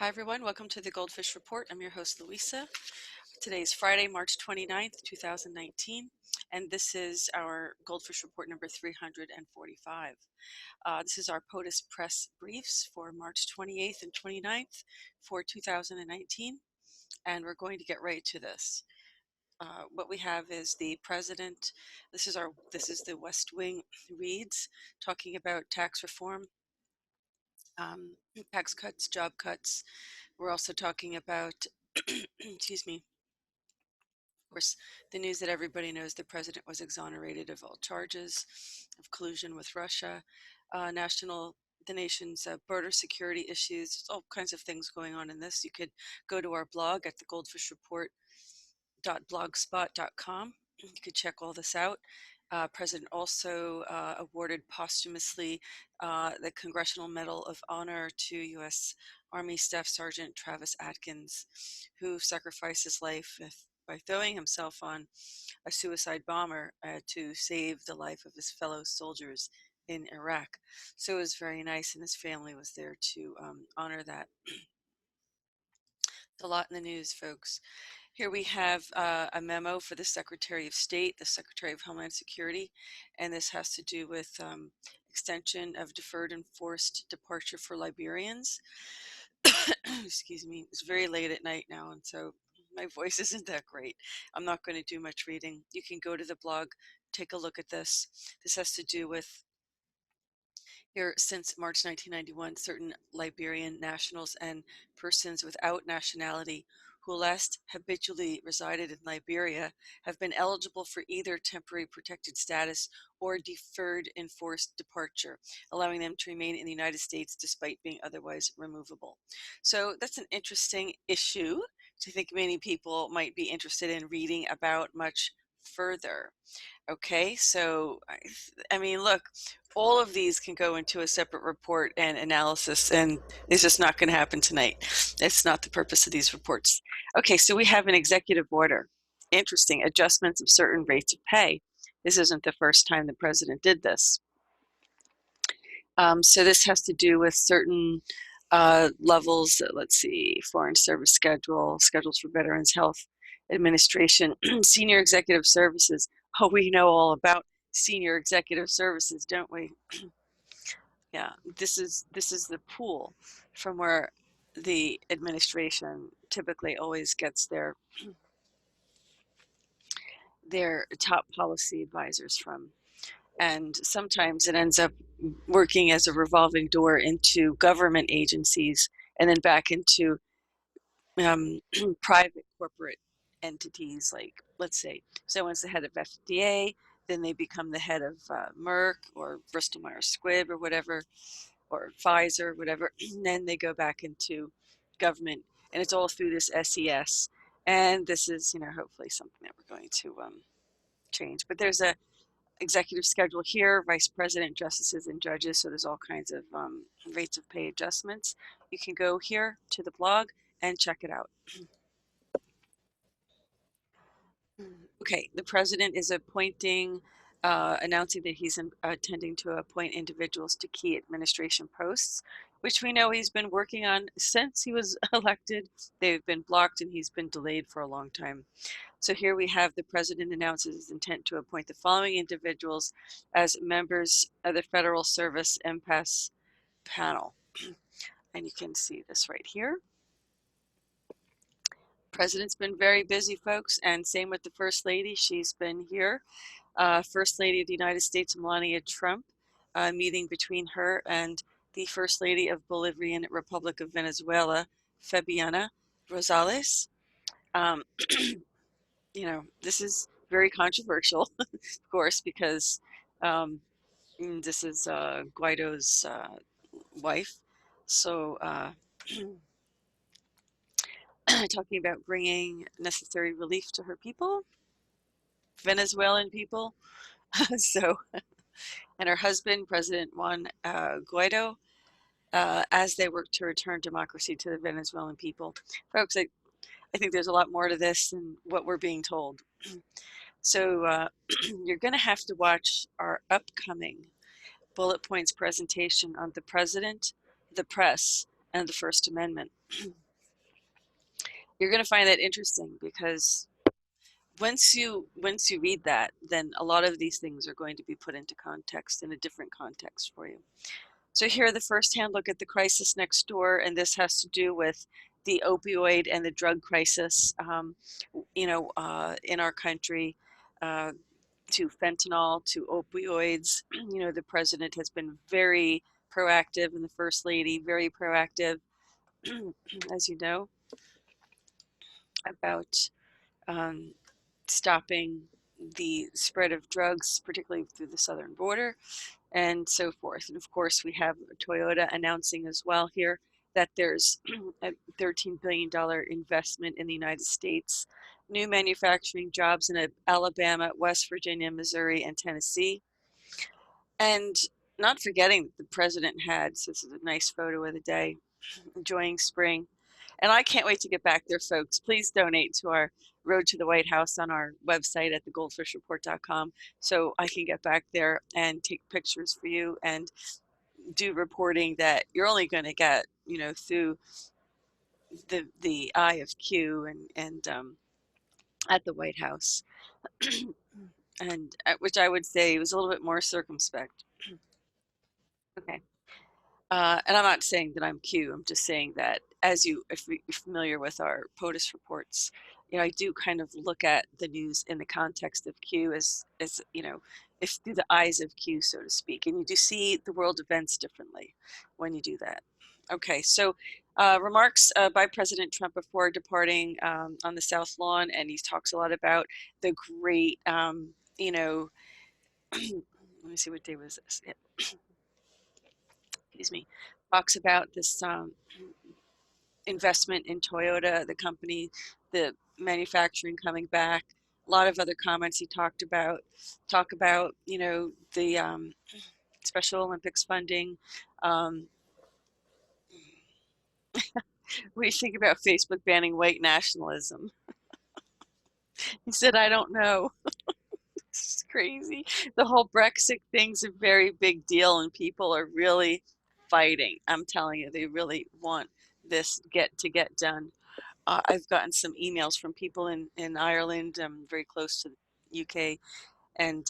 Hi everyone, welcome to the GoldFish Report. I'm your host Louisa. Today is Friday, March 29th, 2019, and this is our GoldFish Report number 345. This is our POTUS press briefs for March 28th and 29th for 2019, and we're going to get right to this. What we have is the president. This is the West Wing reads talking about tax reform, tax cuts, job cuts. We're also talking about, excuse me, of course, the news that everybody knows: the president was exonerated of all charges of collusion with Russia, the nation's border security issues. There's all kinds of things going on in this. You could go to our blog at thegoldfishreport.blogspot.com. You could check all this out. President also awarded posthumously the Congressional Medal of Honor to U.S. Army Staff Sergeant Travis Atkins, who sacrificed his life by throwing himself on a suicide bomber to save the life of his fellow soldiers in Iraq. So it was very nice, and his family was there to honor that. It's a lot in the news, folks. Here we have a memo for the Secretary of State, the Secretary of Homeland Security, and this has to do with extension of deferred and forced departure for Liberians. Excuse me, it's very late at night now, and so my voice isn't that great. I'm not going to do much reading. You can go to the blog, take a look at this. This has to do with here, since March 1991, certain Liberian nationals and persons without nationality who last habitually resided in Liberia have been eligible for either temporary protected status or deferred enforced departure, allowing them to remain in the United States despite being otherwise removable. So that's an interesting issue to think many people might be interested in reading about much further. Okay, so I mean, look, all of these can go into a separate report and analysis, and it's just not going to happen tonight. It's not the purpose of these reports. Okay, so we have an executive order. Interesting, adjustments of certain rates of pay. This isn't the first time the president did this. So this has to do with certain levels. Let's see, Foreign Service Schedule, Schedules for Veterans Health Administration, Senior Executive Services. Oh, we know all about Senior Executive Services, don't we? Yeah, this is the pool from where the administration typically always gets their top policy advisors from. And sometimes it ends up working as a revolving door into government agencies and then back into private corporate entities. Like, let's say someone's the head of FDA, then they become the head of Merck or Bristol Myers Squibb or whatever, or Pfizer, whatever, and then they go back into government, and it's all through this SES. And this is, hopefully something that we're going to change. But there's a executive schedule here: vice president, justices, and judges. So there's all kinds of rates of pay adjustments. You can go here to the blog and check it out. Okay, the president is announcing that he's intending to appoint individuals to key administration posts, which we know he's been working on since he was elected. They've been blocked and he's been delayed for a long time. So here we have the president announces his intent to appoint the following individuals as members of the Federal Service Impasse panel. And you can see this right here. President's been very busy, folks, and same with the First Lady. She's been here. First Lady of the United States, Melania Trump, meeting between her and the First Lady of Bolivarian Republic of Venezuela, Fabiana Rosales. This is very controversial, of course, because this is Guaido's wife. So talking about bringing necessary relief to her people, Venezuelan people. So, and her husband, President Juan Guaido, as they work to return democracy to the Venezuelan people. Folks, I think there's a lot more to this than what we're being told. So you're going to have to watch our upcoming bullet points presentation on the president, the press, and the First Amendment. You're going to find that interesting because once you read that, then a lot of these things are going to be put into context, in a different context for you. So here, the first-hand look at the crisis next door, and this has to do with the opioid and the drug crisis, in our country, uh, to fentanyl, to opioids. The president has been very proactive, and the first lady very proactive, as you know, about um, stopping the spread of drugs, particularly through the southern border, and so forth. And of course, we have Toyota announcing as well here that there's a $13 billion investment in the United States, new manufacturing jobs in Alabama, West Virginia, Missouri, and Tennessee. And not forgetting that the president had, so this is a nice photo of the day, enjoying spring. And I can't wait to get back there, folks. Please donate to our Road to the White House on our website at thegoldfishreport.com so I can get back there and take pictures for you and do reporting that you're only going to get, through the eye of Q and at the White House, and which I would say was a little bit more circumspect. Okay. And I'm not saying that I'm Q. I'm just saying that if you're familiar with our POTUS reports, I do kind of look at the news in the context of Q as if through the eyes of Q, so to speak. And you do see the world events differently when you do that. Okay, so remarks by President Trump before departing on the South Lawn, and he talks a lot about the great, let me see, what day was this? Yeah, excuse me, talks about this investment in Toyota, the company, the manufacturing coming back. A lot of other comments he talk about, the Special Olympics funding. Um, what do you think about Facebook banning white nationalism? He said, I don't know. It's crazy. The whole Brexit thing's a very big deal, and people are really fighting. I'm telling you, they really want this get done. I've gotten some emails from people in Ireland. I'm very close to the UK, and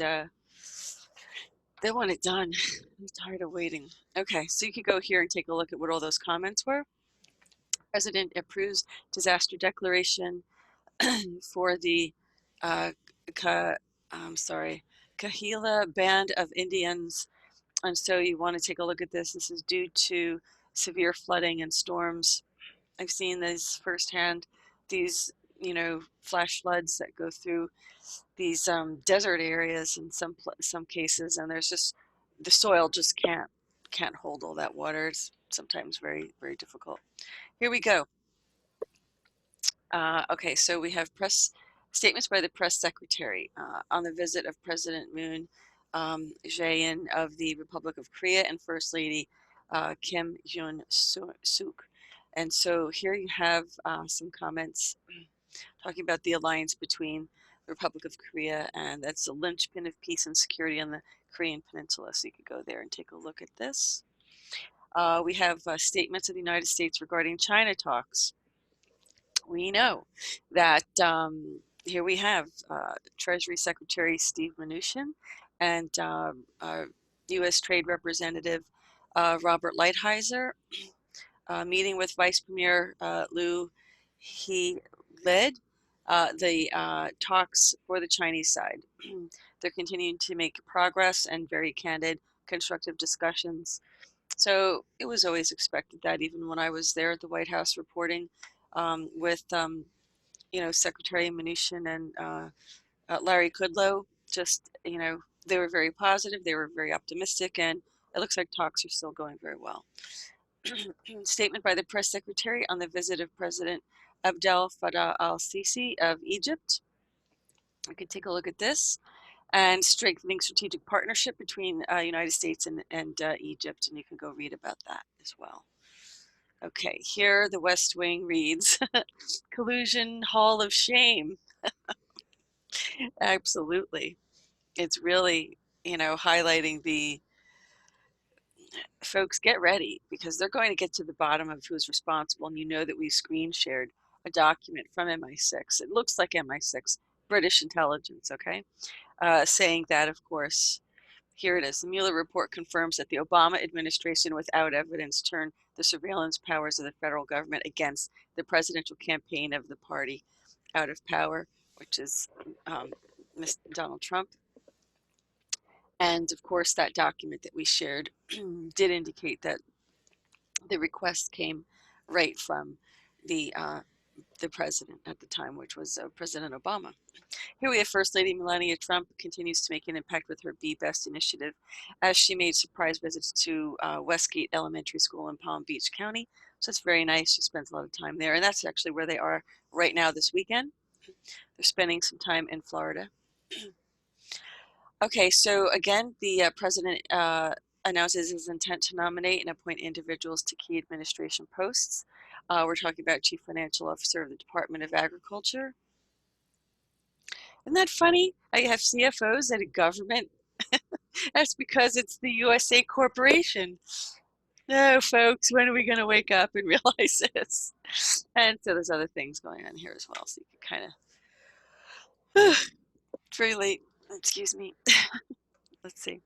they want it done. I'm tired of waiting. Okay, so you could go here and take a look at what all those comments were. President approves disaster declaration for the uh, Ka, I'm sorry, Kahila Band of Indians. And so you want to take a look at this. This is due to severe flooding and storms. I've seen these firsthand, these, flash floods that go through these desert areas in some cases, and there's just the soil just can't hold all that water. It's sometimes very, very difficult. Here we go. Okay, so we have press statements by the press secretary on the visit of President Moon Jae-in of the Republic of Korea and First Lady Kim Jong-suk. And so here you have some comments talking about the alliance between the Republic of Korea, and that's the linchpin of peace and security on the Korean Peninsula. So you could go there and take a look at this. We have statements of the United States regarding China talks. We know that here we have Treasury Secretary Steve Mnuchin and U.S. Trade Representative Robert Lighthizer meeting with Vice Premier Liu. He led the talks for the Chinese side. They're continuing to make progress and very candid, constructive discussions. So it was always expected that, even when I was there at the White House reporting with Secretary Mnuchin and Larry Kudlow, just, they were very positive, they were very optimistic, and it looks like talks are still going very well. Statement by the press secretary on the visit of President Abdel Fattah al-Sisi of Egypt. You can take a look at this. And strengthening strategic partnership between United States and Egypt, and you can go read about that as well. Okay, here the West Wing reads, collusion hall of shame. Absolutely. It's really, highlighting the folks, get ready because they're going to get to the bottom of who's responsible. And you know that we screen shared a document from MI6. It looks like MI6, British intelligence, okay? Saying that, of course, here it is. The Mueller report confirms that the Obama administration, without evidence, turned the surveillance powers of the federal government against the presidential campaign of the party out of power, which is Mr. Donald Trump. And of course, that document that we shared did indicate that the request came right from the president at the time, which was President Obama. Here we have First Lady Melania Trump continues to make an impact with her Be Best initiative as she made surprise visits to Westgate Elementary School in Palm Beach County. So it's very nice. She spends a lot of time there. And that's actually where they are right now this weekend. They're spending some time in Florida. Okay, so again, the president announces his intent to nominate and appoint individuals to key administration posts. We're talking about Chief Financial Officer of the Department of Agriculture. Isn't that funny? I have CFOs at a government. That's because it's the USA Corporation. No, folks, when are we going to wake up and realize this? And so there's other things going on here as well. So you can kind of, it's very late. Excuse me. Let's see.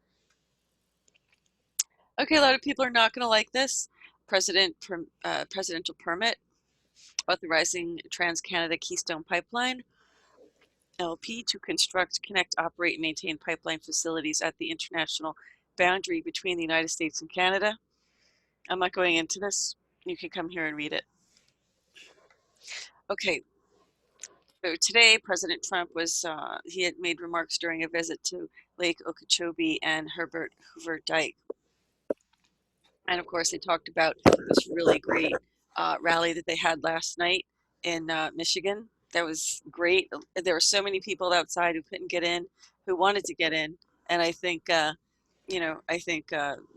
Okay, a lot of people are not going to like this. Presidential permit authorizing Trans-Canada Keystone Pipeline, LP, to construct, connect, operate, and maintain pipeline facilities at the international boundary between the United States and Canada. I'm not going into this. You can come here and read it. Okay, so today President Trump he had made remarks during a visit to Lake Okeechobee and Herbert Hoover Dike. And of course, they talked about this really great rally that they had last night in Michigan. That was great. There were so many people outside who couldn't get in, who wanted to get in. And I think,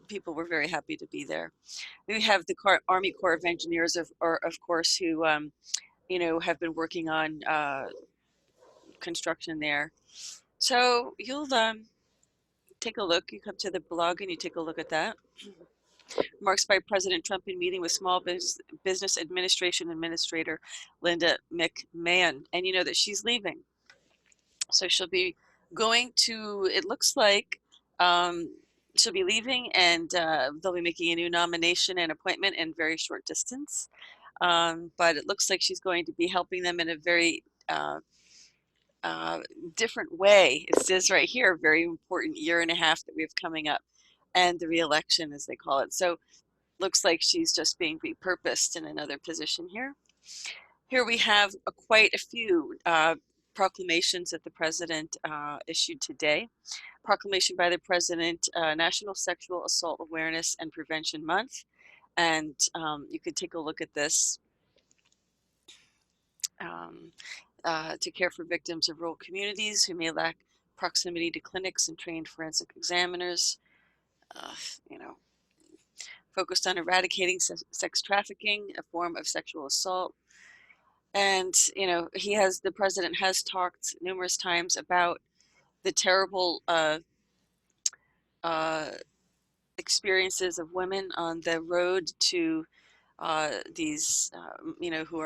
people were very happy to be there. We have the Army Corps of Engineers, of course, who, have been working on construction there. So you'll take a look. You come to the blog and you take a look at that. Remarks by President Trump in meeting with Small Business Administration Administrator Linda McMahon. And you know that she's leaving. So she'll be going to, it looks like she'll be leaving and they'll be making a new nomination and appointment in very short distance. But it looks like she's going to be helping them in a very different way. It says right here, very important year and a half that we have coming up, and the re-election, as they call it. So looks like she's just being repurposed in another position here. Here we have quite a few proclamations that the president issued today. Proclamation by the president, National Sexual Assault Awareness and Prevention Month. And you could take a look at this. To care for victims of rural communities who may lack proximity to clinics and trained forensic examiners. You know, focused on eradicating sex trafficking, a form of sexual assault. And, the president has talked numerous times about the terrible experiences of women on the road to these, who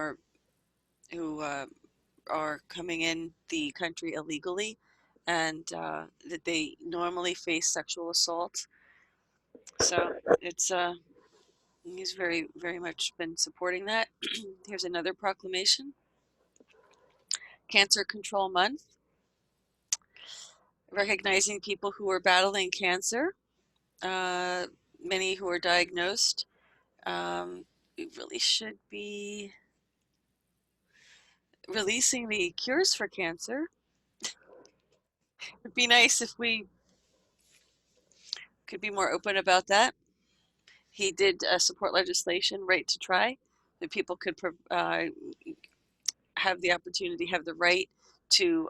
are coming in the country illegally, and that they normally face sexual assault. So it's he's very, very much been supporting that. Here's another proclamation. Cancer Control Month, recognizing people who are battling cancer, many who are diagnosed. We really should be releasing the cures for cancer. It'd be nice if we could be more open about that. He did support legislation, right to try, that people could have the opportunity, have the right to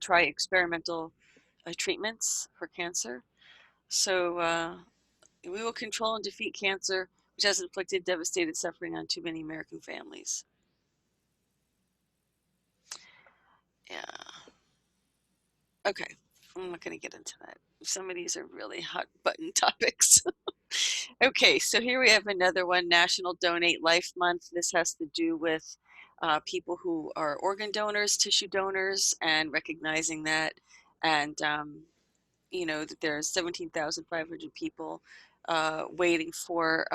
try experimental treatments for cancer. So we will control and defeat cancer, which has inflicted devastating suffering on too many American families. Yeah. Okay, I'm not going to get into that. Some of these are really hot button topics. Okay, so here we have another one, National Donate Life Month. This has to do with people who are organ donors, tissue donors, and recognizing that. And, you know, that there's 17,500 people waiting for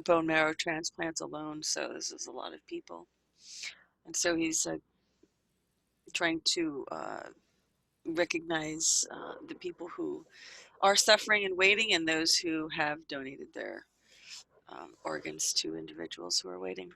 bone marrow transplants alone. So this is a lot of people. And so he's trying to recognize the people who are suffering and waiting and those who have donated their organs to individuals who are waiting.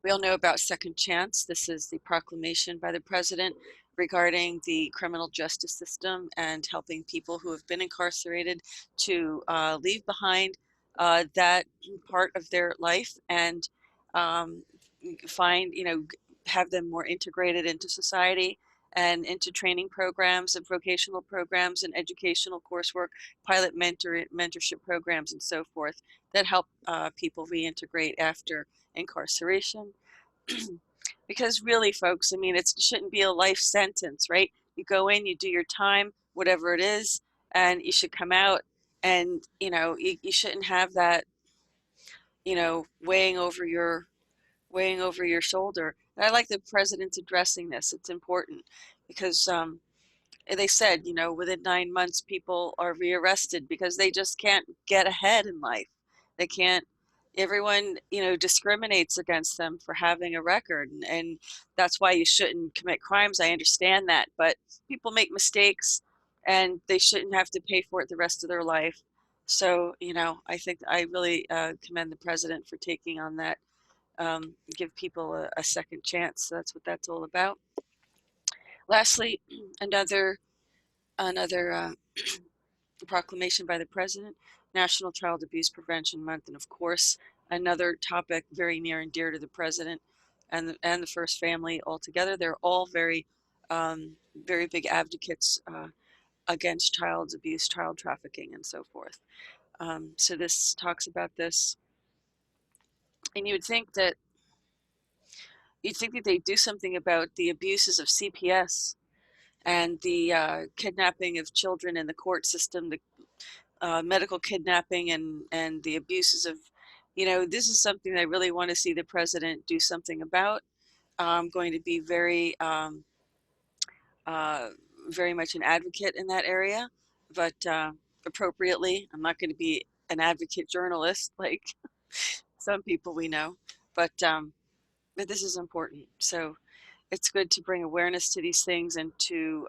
We all know about Second Chance. This is the proclamation by the president regarding the criminal justice system and helping people who have been incarcerated to leave behind that part of their life and find, you know, have them more integrated into society and into training programs and vocational programs and educational coursework, mentorship programs, and so forth that help people reintegrate after incarceration. Because really, folks, I mean, it shouldn't be a life sentence, right? You go in, you do your time, whatever it is, and you should come out, and you shouldn't have that, weighing over your shoulder. And I like the president's addressing this. It's important because they said, within 9 months, people are rearrested because they just can't get ahead in life. They can't, everyone, discriminates against them for having a record. And that's why you shouldn't commit crimes. I understand that. But people make mistakes and they shouldn't have to pay for it the rest of their life. So, I think I really commend the president for taking on that, give people a second chance. So that's what that's all about. Lastly, another proclamation by the president, National Child Abuse Prevention Month, and of course, another topic very near and dear to the president and the first family altogether. They're all very big advocates against child abuse, child trafficking, and so forth. So this talks about this, and you'd think that they'd do something about the abuses of CPS and the kidnapping of children in the court system, the medical kidnapping and the abuses of, this is something I really want to see the president do something about. I'm going to be uh, very much an advocate in that area, but appropriately. I'm not going to be an advocate journalist like some people we know, but this is important. So it's good to bring awareness to these things and to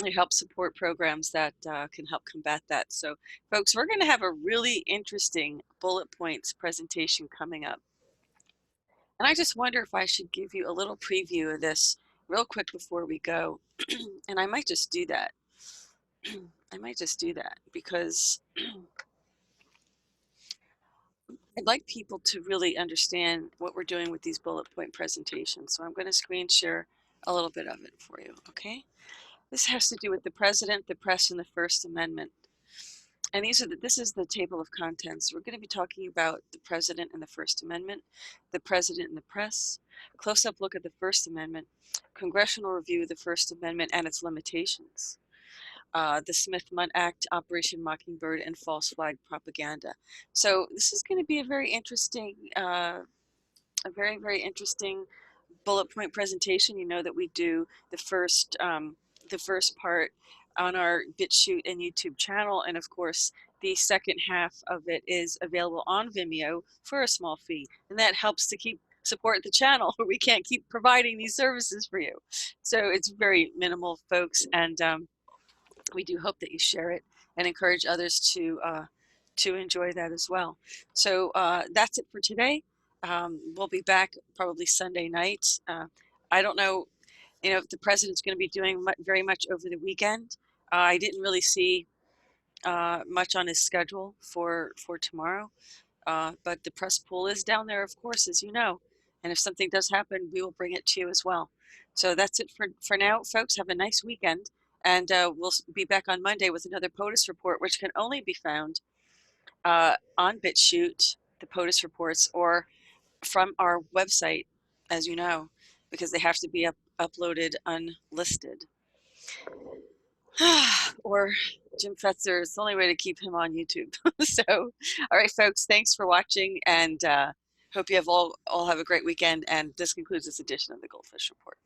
really help support programs that can help combat that. So, folks, we're going to have a really interesting bullet points presentation coming up. And I just wonder if I should give you a little preview of this real quick before we go. And I might just do that. I might just do that because I'd like people to really understand what we're doing with these bullet point presentations. So I'm going to screen share a little bit of it for you, okay? This has to do with the president, the press, and the First Amendment. And this is the table of contents. We're going to be talking about the president and the First Amendment, the president and the press, close-up look at the First Amendment, congressional review of the First Amendment and its limitations, the Smith-Mundt Act, Operation Mockingbird, and false flag propaganda. So this is going to be a very interesting, very interesting bullet point presentation. You know that we do the first part on our BitChute and YouTube channel, and of course the second half of it is available on Vimeo for a small fee, and that helps to support the channel. We can't keep providing these services for you, so it's very minimal, folks, and we do hope that you share it and encourage others to enjoy that as well. So that's it for today. We'll be back probably Sunday night. I don't know, if the president's going to be doing very much over the weekend. I didn't really see much on his schedule for tomorrow, but the press pool is down there, of course, as you know. And if something does happen, we will bring it to you as well. So that's it for now, folks. Have a nice weekend. And we'll be back on Monday with another POTUS report, which can only be found on BitChute, the POTUS reports, or from our website, as you know, because they have to be uploaded unlisted. or Jim Fetzer is the only way to keep him on YouTube. So, all right, folks, thanks for watching, and hope you have all have a great weekend. And this concludes this edition of the Goldfish Report.